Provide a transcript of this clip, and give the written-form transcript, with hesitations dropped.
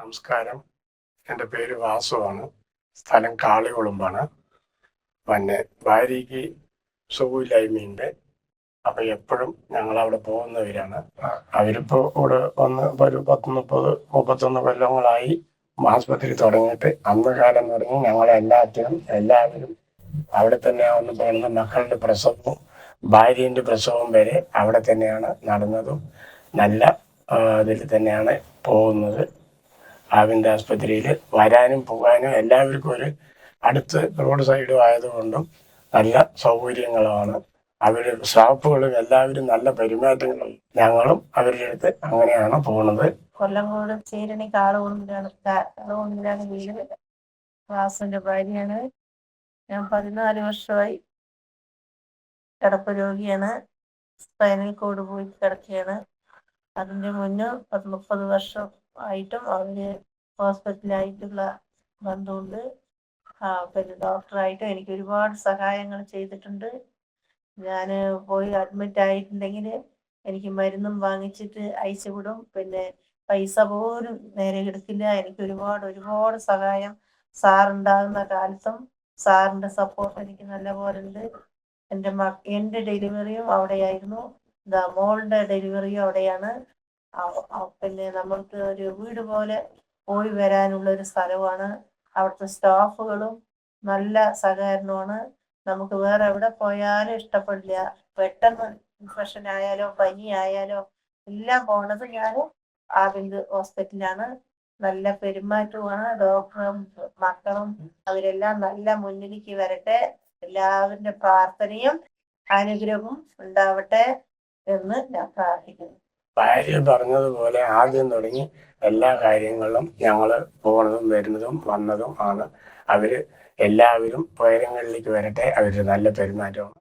നമസ്കാരം. എൻ്റെ പേര് വാസുവാണ്. സ്ഥലം കാളികുളമ്പാണ്. പിന്നെ ഭാര്യയ്ക്ക് സുഖമില്ലായ്മയുണ്ട്. അപ്പം എപ്പോഴും ഞങ്ങളവിടെ പോകുന്നവരാണ്. അവരിപ്പോൾ ഇവിടെ വന്ന് ഒരു 30-31 കൊല്ലങ്ങളായി ആസ്പത്രി തുടങ്ങിയിട്ട്. അന്ന് കാലം തുടങ്ങി എല്ലാവരും അവിടെ തന്നെയാണ് പോകുന്നത്. മക്കളുടെ പ്രസവവും ഭാര്യൻ്റെ പ്രസവവും വരെ അവിടെ തന്നെയാണ് നടന്നതും. നല്ല ഇതിൽ തന്നെയാണ് പോകുന്നത്. ആവിൻ്റെ ആസ്പത്രിയിൽ വരാനും പോകാനും എല്ലാവർക്കും ഒരു അടുത്ത് റോഡ് സൈഡും ആയതുകൊണ്ടും നല്ല സൗകര്യങ്ങളാണ്. അവർ സ്റ്റാഫുകളും എല്ലാവരും നല്ല പെരുമാറ്റങ്ങളും. ഞങ്ങളും അവരുടെ അടുത്ത് അങ്ങനെയാണ് പോകുന്നത്. കൊല്ലങ്കോട് ചീരണി കാളുകൊണ്ടിലാണ് വീട്. വാസുവിന്റെ ഭാര്യയാണ്. ഞാൻ 14 വർഷമായി കിടപ്പ് രോഗിയാണ്. സ്പൈനൽ കോഡ് പോയി കിടക്കുകയാണ്. അതിൻ്റെ മുന്നേ 30 വർഷം ആയിട്ടും അവര് ഹോസ്പിറ്റലായിട്ടുള്ള ബന്ധമുണ്ട്. പിന്നെ ഡോക്ടറായിട്ടും എനിക്ക് ഒരുപാട് സഹായങ്ങൾ ചെയ്തിട്ടുണ്ട്. ഞാൻ പോയി അഡ്മിറ്റ് ആയിട്ടുണ്ടെങ്കിൽ എനിക്ക് മരുന്നും വാങ്ങിച്ചിട്ട് അയച്ചു വിടും. പിന്നെ പൈസ പോലും നേരെ എടുക്കില്ല. എനിക്ക് ഒരുപാട് സഹായം സാറുണ്ടാകുന്ന കാലത്തും സാറിൻ്റെ സപ്പോർട്ട് എനിക്ക് നല്ലപോലെ ഉണ്ട്. എൻ്റെ ഡെലിവറിയും അവിടെയായിരുന്നു. മോളുടെ ഡെലിവറിയും അവിടെയാണ്. പിന്നെ നമ്മൾക്ക് ഒരു വീട് പോലെ പോയി വരാനുള്ള ഒരു സ്ഥലമാണ്. അവിടുത്തെ സ്റ്റാഫുകളും നല്ല സഹകരണമാണ്. നമുക്ക് വേറെ എവിടെ പോയാലും ഇഷ്ടപ്പെടില്ല. പെട്ടെന്ന് ഇൻഫെക്ഷൻ ആയാലോ പനി ആയാലോ എല്ലാം പോണത് ഞാൻ ആവിന്ദ് ഹോസ്പിറ്റലിലാണ്. നല്ല പെരുമാറ്റമാണ്. ഡോക്ടറും മക്കളും അവരെല്ലാം നല്ല മുന്നിലേക്ക് വരട്ടെ. എല്ലാവരുടെ പ്രാർത്ഥനയും അനുഗ്രഹവും ഉണ്ടാവട്ടെ എന്ന് ഞാൻ പ്രാർത്ഥിക്കുന്നു. ഭാര്യ പറഞ്ഞതുപോലെ ആദ്യം തുടങ്ങി എല്ലാ കാര്യങ്ങളിലും ഞങ്ങൾ പോകുന്നതും വരുന്നതും വന്നതും ആണ്. അവർ എല്ലാവരും ഉയരങ്ങളിലേക്ക് വരട്ടെ. അവർ നല്ല പെരുമാറ്റമാണ്.